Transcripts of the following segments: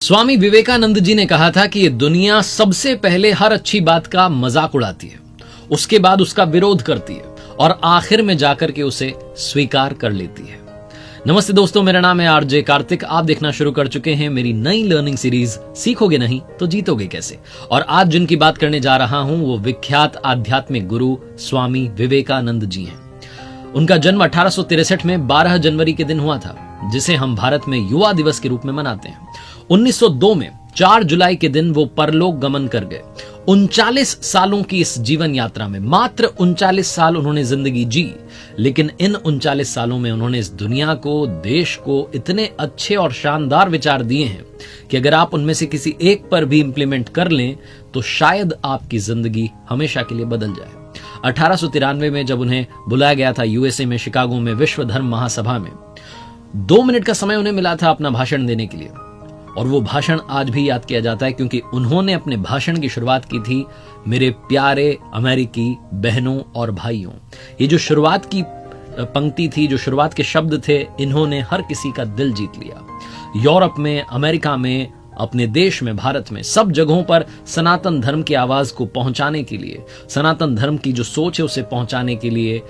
स्वामी विवेकानंद जी ने कहा था कि ये दुनिया सबसे पहले हर अच्छी बात का मजाक उड़ाती है, उसके बाद उसका विरोध करती है और आखिर में जाकर के उसे स्वीकार कर लेती है। नमस्ते दोस्तों, मेरा नाम है आरजे कार्तिक। आप देखना शुरू कर चुके हैं मेरी नई लर्निंग सीरीज सीखोगे नहीं तो जीतोगे कैसे। और आज जिनकी बात करने जा रहा हूं वो विख्यात आध्यात्मिक गुरु स्वामी विवेकानंद जी हैं। उनका जन्म 1863 में 12 जनवरी के दिन हुआ था, जिसे हम भारत में युवा दिवस के रूप में मनाते हैं। 1902 में 4 जुलाई के दिन वो परलोक गमन कर गए। 39 सालों की इस जीवन यात्रा में मात्र 39 साल उन्होंने जिंदगी जी, लेकिन इन 39 सालों में उन्होंने इस दुनिया को, देश को इतने अच्छे और शानदार विचार दिए हैं कि अगर आप उनमें से किसी एक पर भी इंप्लीमेंट कर लें तो शायद आपकी जिंदगी हमेशा के लिए बदल जाए। 1893 में जब उन्हें बुलाया गया था यूएसए में शिकागो में विश्व धर्म महासभा में, 2 मिनट का समय उन्हें मिला था अपना भाषण देने के लिए। और वो भाषण आज भी याद किया जाता है क्योंकि उन्होंने अपने भाषण की शुरुआत की थी, मेरे प्यारे अमेरिकी बहनों और भाइयों। ये जो शुरुआत की पंक्ति थी, जो शुरुआत के शब्द थे, इन्होंने हर किसी का दिल जीत लिया। यूरोप में, अमेरिका में, अपने देश में, भारत में, सब जगहों पर सनातन धर्म की आवाज को पहुंचाने के लिए, सनातन धर्म की जो सोच है उसे पहुंचाने के लिए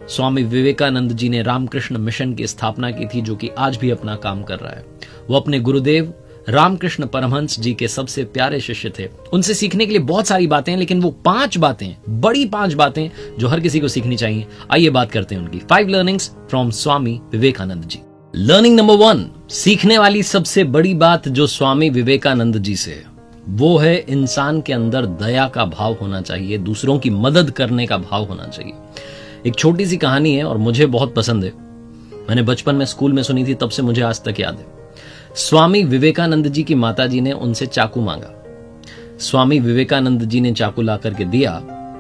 स्वामी विवेकानंद जी ने रामकृष्ण मिशन की स्थापना की थी, जो कि आज भी अपना काम कर रहा है। वो अपने गुरुदेव रामकृष्ण परमहंस जी के सबसे प्यारे शिष्य थे। उनसे सीखने के लिए बहुत सारी बातें हैं, लेकिन वो 5 बातें, बड़ी 5 बातें जो हर किसी को सीखनी चाहिए। आइए बात करते हैं उनकी 5 learnings from Swami Vivekananda ji. Learning number 1, सीखने वाली सबसे बड़ी बात जो स्वामी विवेकानंद जी से है वो है इंसान के अंदर दया का भाव होना चाहिए, दूसरों की मदद करने का भाव होना चाहिए। एक छोटी सी कहानी है और मुझे बहुत पसंद है। मैंने बचपन में स्कूल में सुनी थी, तब से मुझे आज तक याद है। स्वामी विवेकानंद जी की माताजी ने उनसे चाकू मांगा। स्वामी विवेकानंद जी ने चाकू ला करके दिया।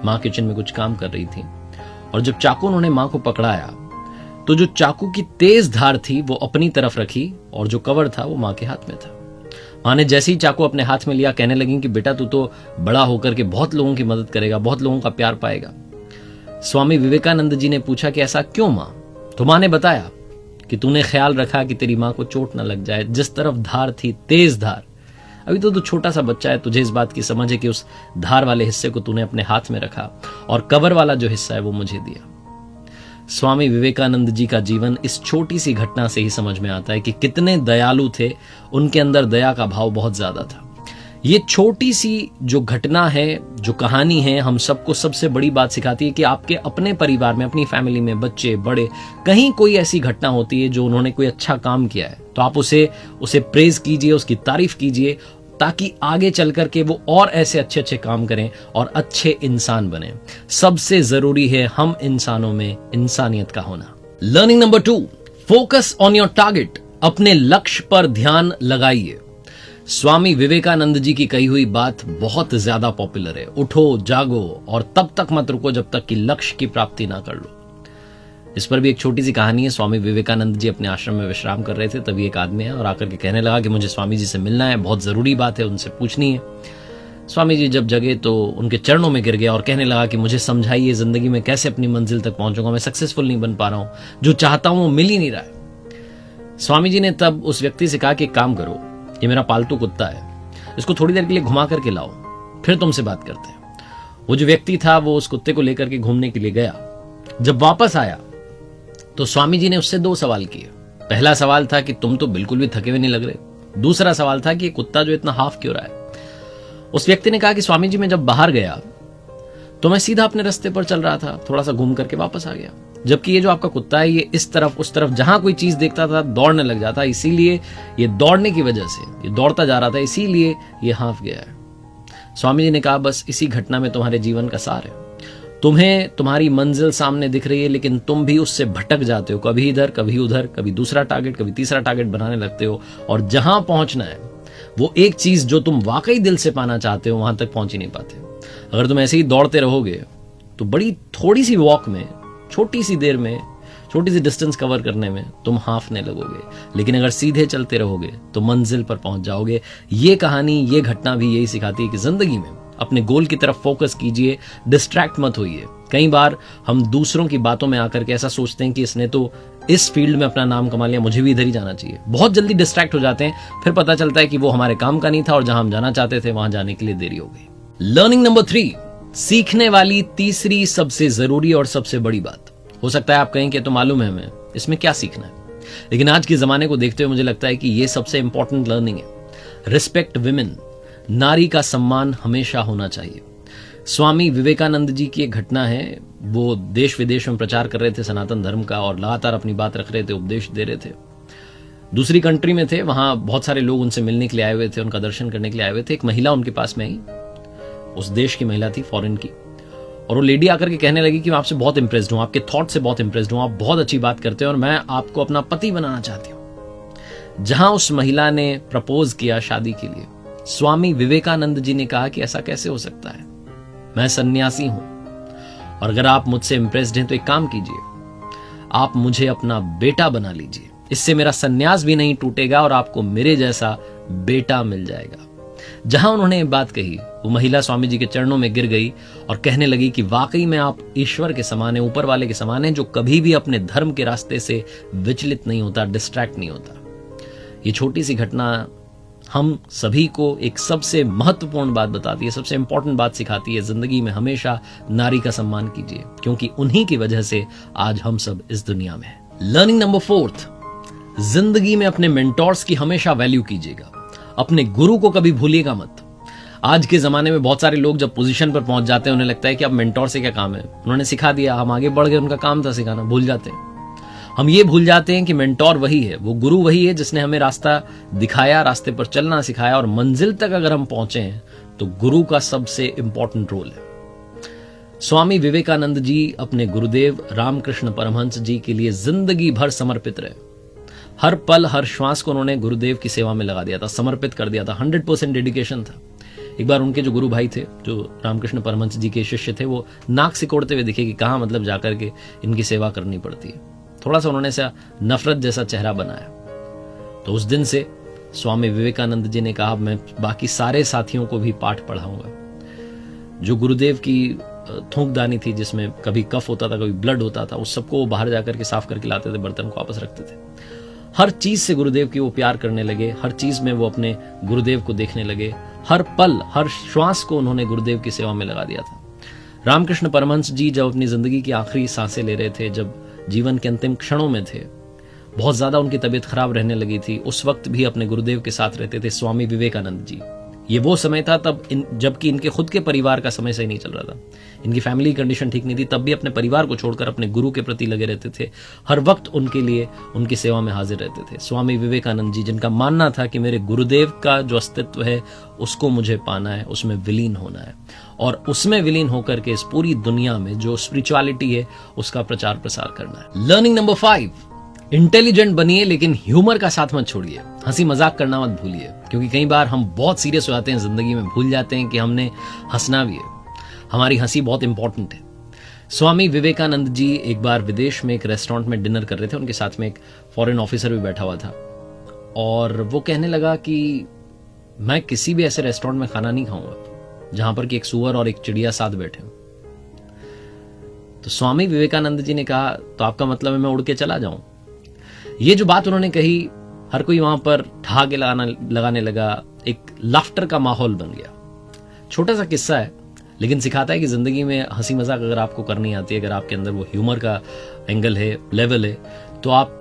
मां किचन में कुछ काम कर रही थी और जब चाकू उन्होंने मां को पकड़ाया तो जो चाकू की तेज धार थी वो अपनी तरफ रखी और जो कवर था वो मां के हाथ में था। मां ने जैसे ही चाकू अपने हाथ में लिया, कहने लगी कि बेटा, तू तो बड़ा होकर के बहुत लोगों की मदद करेगा, बहुत लोगों का प्यार पाएगा। स्वामी विवेकानंद जी ने पूछा कि ऐसा क्यों मां? तो मां ने बताया कि तूने ख्याल रखा कि तेरी मां को चोट न लग जाए। जिस तरफ धार थी, तेज धार, अभी तो तू छोटा सा बच्चा है, तुझे इस बात की समझ है कि उस धार वाले हिस्से को तूने अपने हाथ में रखा और कवर वाला जो हिस्सा है वो मुझे दिया। स्वामी विवेकानंद जी का जीवन इस छोटी सी घटना से ही समझ में आता है कि कितने दयालु थे। उनके अंदर दया का भाव बहुत ज्यादा था। ये छोटी सी जो घटना है, जो कहानी है, हम सबको सबसे बड़ी बात सिखाती है कि आपके अपने परिवार में, अपनी फैमिली में, बच्चे बड़े, कहीं कोई ऐसी घटना होती है जो उन्होंने कोई अच्छा काम किया है तो आप उसे प्रेज कीजिए, उसकी तारीफ कीजिए, ताकि आगे चल करके वो और ऐसे अच्छे अच्छे काम करें और अच्छे इंसान बने। सबसे जरूरी है हम इंसानों में इंसानियत का होना। Learning number 2, focus on your target. अपने लक्ष्य पर ध्यान लगाइए। स्वामी विवेकानंद जी की कही हुई बात बहुत ज्यादा पॉपुलर है, उठो जागो और तब तक मत रुको जब तक कि लक्ष्य की प्राप्ति ना कर लो। इस पर भी एक छोटी सी कहानी है। स्वामी विवेकानंद जी अपने आश्रम में विश्राम कर रहे थे, तभी एक आदमी है और आकर के कहने लगा कि मुझे स्वामी जी से मिलना है, बहुत जरूरी बात है, उनसे पूछनी है। स्वामी जी जब जगे तो उनके चरणों में गिर गया और कहने लगा कि मुझे समझाइए, जिंदगी में कैसे अपनी मंजिल तक पहुंचूंगा, मैं सक्सेसफुल नहीं बन पा रहा हूं, जो चाहता हूं वो मिल ही नहीं रहा है। स्वामी जी ने तब उस व्यक्ति से कहा कि एक काम करो, ये मेरा पालतू कुत्ता है, इसको थोड़ी देर के लिए घुमा करके लाओ, फिर तुमसे बात करते हैं। वो जो व्यक्ति था वो उस कुत्ते को लेकर के घूमने के लिए गया। जब वापस आया तो स्वामी जी ने उससे 2 सवाल किए। पहला सवाल था कि तुम तो बिल्कुल भी थके हुए नहीं लग रहे। दूसरा सवाल था कि ये कुत्ता जो इतना हाफ क्यों रहा है। उस व्यक्ति ने कहा कि स्वामी जी मैं जब बाहर गया तो मैं सीधा अपने रास्ते पर चल रहा था, थोड़ा सा घूम करके वापस आ गया, जबकि ये जो आपका कुत्ता है ये इस तरफ उस तरफ जहां कोई चीज देखता था दौड़ने लग जाता, इसीलिए ये दौड़ने की वजह से ये दौड़ता जा रहा था, इसीलिए ये हाफ गया है। स्वामी जी ने कहा बस इसी घटना में तुम्हारे जीवन का सार है। तुम्हें तुम्हारी मंजिल सामने दिख रही है, लेकिन तुम भी उससे भटक जाते हो, कभी इधर कभी उधर, कभी दूसरा टारगेट कभी तीसरा टारगेट बनाने लगते हो और जहां पहुंचना है वो एक चीज जो तुम वाकई दिल से पाना चाहते हो वहां तक पहुंच ही नहीं पाते। अगर तुम ऐसे ही दौड़ते रहोगे तो बड़ी थोड़ी सी वॉक में, छोटी सी देर में, छोटी सी डिस्टेंस कवर करने में तुम हाफने लगोगे, लेकिन अगर सीधे चलते रहोगे तो मंजिल पर पहुंच जाओगे। ये कहानी, ये घटना भी यही सिखाती है कि जिंदगी में अपने गोल की तरफ फोकस कीजिए, डिस्ट्रैक्ट मत होइए। कई बार हम दूसरों की बातों में आकर के ऐसा सोचते हैं कि इसने तो इस फील्ड में अपना नाम कमा लिया, मुझे भी इधर ही जाना चाहिए। बहुत जल्दी डिस्ट्रैक्ट हो जाते हैं, फिर पता चलता है कि वो हमारे काम का नहीं था और जहां हम जाना चाहते थे वहां जाने के लिए देरी हो गई। लर्निंग नंबर 3, सीखने वाली तीसरी सबसे जरूरी और सबसे बड़ी बात। हो सकता है आप कहें कि तो मालूम है हमें इसमें क्या सीखना है, लेकिन आज के जमाने को देखते हुए मुझे लगता है कि यह सबसे इंपॉर्टेंट लर्निंग है। रिस्पेक्ट विमेन, नारी का सम्मान हमेशा होना चाहिए। स्वामी विवेकानंद जी की एक घटना है, वो देश विदेश में प्रचार कर रहे थे सनातन धर्म का और लगातार अपनी बात रख रहे थे, उपदेश दे रहे थे। दूसरी कंट्री में थे, वहां बहुत सारे लोग उनसे मिलने के लिए आए हुए थे, उनका दर्शन करने के लिए आए हुए थे। एक महिला उनके पास में आई, उस देश की महिला थी, फॉरेन की, और वो लेडी आकर के कहने लगी कि मैं आपसे बहुत इंप्रेस्ड हूं, आपके थॉट से बहुत इंप्रेस्ड हूं, आप बहुत अच्छी बात करते हैं और मैं आपको अपना पति बनाना चाहती हूं। जहां उस महिला ने प्रपोज किया शादी के लिए, स्वामी विवेकानंद जी ने कहा कि ऐसा कैसे हो सकता है, मैं सन्यासी हूं और अगर आप मुझसे इंप्रेस्ड हैं तो एक काम कीजिए, आप मुझे अपना बेटा बना लीजिए, इससे मेरा सन्यास भी नहीं टूटेगा और आपको मेरे जैसा बेटा मिल जाएगा। जहां उन्होंने ये बात कही, वो महिला स्वामी जी के चरणों में गिर गई और कहने लगी कि वाकई में आप ईश्वर के समान हैं, ऊपर वाले के समान हैं, जो कभी भी अपने धर्म के रास्ते से विचलित नहीं होता, डिस्ट्रैक्ट नहीं होता। ये छोटी सी घटना हम सभी को एक सबसे महत्वपूर्ण बात बताती है, सबसे इंपॉर्टेंट बात सिखाती है। जिंदगी में हमेशा नारी का सम्मान कीजिए, क्योंकि उन्हीं की वजह से आज हम सब इस दुनिया में हैं। लर्निंग नंबर 4, जिंदगी में अपने मेंटोर्स की हमेशा वैल्यू कीजिएगा, अपने गुरु को कभी भूलिएगा मत। आज के जमाने में बहुत सारे लोग जब पोजीशन पर पहुंच जाते हैं, उन्हें लगता है कि अब मेंटोर से क्या काम है, उन्होंने सिखा दिया, हम आगे बढ़ गए, उनका काम था सिखाना, भूल जाते हैं। हम ये भूल जाते हैं कि मेंटोर वही है, वो गुरु वही है जिसने हमें रास्ता दिखाया, रास्ते पर चलना सिखाया, और मंजिल तक अगर हम पहुंचे हैं तो गुरु का सबसे इंपॉर्टेंट रोल है। स्वामी विवेकानंद जी अपने गुरुदेव रामकृष्ण परमहंस जी के लिए जिंदगी भर समर्पित रहे। हर पल हर श्वास को उन्होंने गुरुदेव की सेवा में लगा दिया था, समर्पित कर दिया था, 100% डेडिकेशन था। एक बार उनके जो गुरु भाई थे, जो रामकृष्ण परमहंस जी के शिष्य थे, वो नाक सिकोड़ते हुए दिखे कि कहाँ मतलब जाकर के इनकी सेवा करनी पड़ती है। थोड़ा सा उन्होंने सा नफरत जैसा चेहरा बनाया। तो उस दिन से स्वामी विवेकानंद जी ने कहा, मैं बाकी सारे साथियों को भी पाठ पढ़ाऊंगा। जो गुरुदेव की थूकदानी थी, जिसमें कभी कफ होता था, कभी ब्लड होता था, उस सबको वो बाहर जाकर के साफ करके लाते थे, बर्तन को वापस रखते थे। हर चीज से गुरुदेव की वो प्यार करने लगे, हर चीज में वो अपने गुरुदेव को देखने लगे, हर पल हर श्वास को उन्होंने गुरुदेव की सेवा में लगा दिया था। रामकृष्ण परमहंस जी जब अपनी जिंदगी की आखिरी सांसें ले रहे थे, जब जीवन के अंतिम क्षणों में थे, बहुत ज्यादा उनकी तबीयत खराब रहने लगी थी, उस वक्त भी अपने गुरुदेव के साथ रहते थे स्वामी विवेकानंद जी। ये वो समय था तब जबकि इनके खुद के परिवार का समय सही नहीं चल रहा था, इनकी फैमिली कंडीशन ठीक नहीं थी, तब भी अपने परिवार को छोड़कर अपने गुरु के प्रति लगे रहते थे, हर वक्त उनके लिए उनकी सेवा में हाजिर रहते थे। स्वामी विवेकानंद जी, जिनका मानना था कि मेरे गुरुदेव का जो अस्तित्व है उसको मुझे पाना है, उसमें विलीन होना है, और उसमें विलीन होकर के इस पूरी दुनिया में जो स्पिरिचुअलिटी है उसका प्रचार प्रसार करना है। लर्निंग नंबर 5, इंटेलिजेंट बनिए लेकिन ह्यूमर का साथ मत छोड़िए, हंसी मजाक करना मत भूलिए, क्योंकि कई बार हम बहुत सीरियस हो जाते हैं जिंदगी में, भूल जाते हैं कि हमने हंसना भी है, हमारी हंसी बहुत इंपॉर्टेंट है। स्वामी विवेकानंद जी एक बार विदेश में एक रेस्टोरेंट में डिनर कर रहे थे, उनके साथ में एक फॉरेन ऑफिसर भी बैठा हुआ था, और वो कहने लगा कि मैं किसी भी ऐसे रेस्टोरेंट में खाना नहीं खाऊंगा जहां पर कि एक सुअर और एक चिड़िया साथ बैठे हो। तो स्वामी विवेकानंद जी ने कहा, तो आपका मतलब है मैं उड़ के चला जाऊं? ये जो बात उन्होंने कही, हर कोई वहां पर ठहाके लगाने लगा, एक लाफ्टर का माहौल बन गया। छोटा सा किस्सा है, लेकिन सिखाता है कि जिंदगी में हंसी मजाक अगर आपको करनी आती है, अगर आपके अंदर वो ह्यूमर का एंगल है, लेवल है, तो आप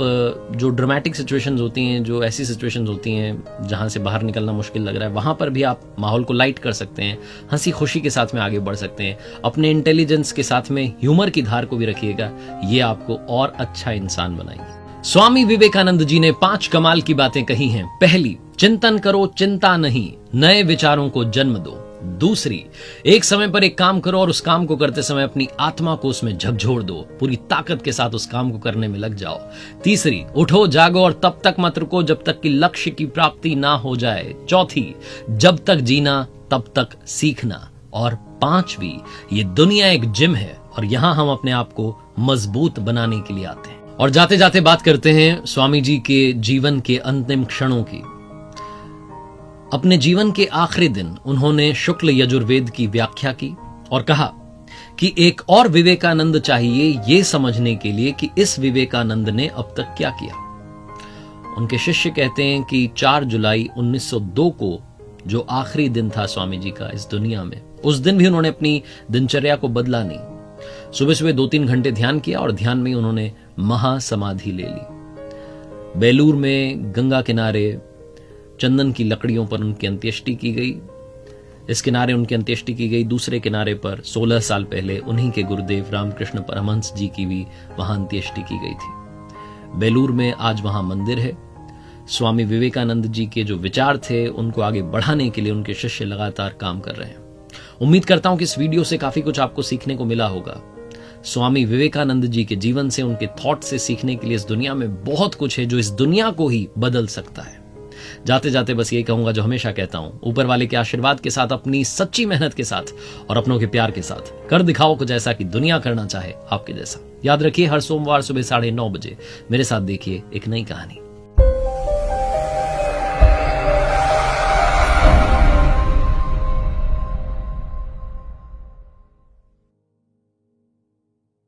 जो ड्रामेटिक सिचुएशंस होती हैं, जो ऐसी सिचुएशंस होती हैं जहां से बाहर निकलना मुश्किल लग रहा है, वहां पर भी आप माहौल को लाइट कर सकते हैं, हंसी खुशी के साथ में आगे बढ़ सकते हैं। अपने इंटेलिजेंस के साथ में ह्यूमर की धार को भी रखिएगा, ये आपको और अच्छा इंसान बनाएंगे। स्वामी विवेकानंद जी ने 5 कमाल की बातें कही हैं। पहली, चिंतन करो, चिंता नहीं, नए विचारों को जन्म दो। दूसरी, एक समय पर एक काम करो और उस काम को करते समय अपनी आत्मा को उसमें झकझोर दो, पूरी ताकत के साथ उस काम को करने में लग जाओ। तीसरी, उठो जागो और तब तक मत रुको जब तक कि लक्ष्य की प्राप्ति ना हो जाए। चौथी, जब तक जीना तब तक सीखना। और पांचवी, ये दुनिया एक जिम है और यहां हम अपने आप को मजबूत बनाने के लिए आते हैं। और जाते जाते बात करते हैं स्वामी जी के जीवन के अंतिम क्षणों की। अपने जीवन के आखिरी दिन उन्होंने शुक्ल यजुर्वेद की व्याख्या की और कहा कि एक और विवेकानंद चाहिए ये समझने के लिए कि इस विवेकानंद ने अब तक क्या किया। उनके शिष्य कहते हैं कि 4 जुलाई 1902 को जो आखिरी दिन था स्वामी जी का इस दुनिया में, उस दिन भी उन्होंने अपनी दिनचर्या को बदला नहीं। सुबह सुबह 2-3 घंटे ध्यान किया और ध्यान में उन्होंने महासमाधि ले ली। बेलूर में गंगा किनारे चंदन की लकड़ियों पर उनकी अंत्येष्टि की गई। इस किनारे उनकी अंत्येष्टि की गई, दूसरे किनारे पर 16 साल पहले उन्हीं के गुरुदेव रामकृष्ण परमहंस जी की भी वहां अंत्येष्टि की गई थी। बेलूर में आज वहां मंदिर है। स्वामी विवेकानंद जी के जो विचार थे उनको आगे बढ़ाने के लिए उनके शिष्य लगातार काम कर रहे हैं। उम्मीद करता हूं कि इस वीडियो से काफी कुछ आपको सीखने को मिला होगा। स्वामी विवेकानंद जी के जीवन से, उनके थॉट से सीखने के लिए इस दुनिया में बहुत कुछ है जो इस दुनिया को ही बदल सकता है। जाते जाते बस यही कहूंगा जो हमेशा कहता हूं, ऊपर वाले के आशीर्वाद के साथ, अपनी सच्ची मेहनत के साथ और अपनों के प्यार के साथ कर दिखाओ कुछ ऐसा कि दुनिया करना चाहे आपके जैसा। याद रखिए, हर सोमवार सुबह 9:30 बजे मेरे साथ देखिए एक नई कहानी।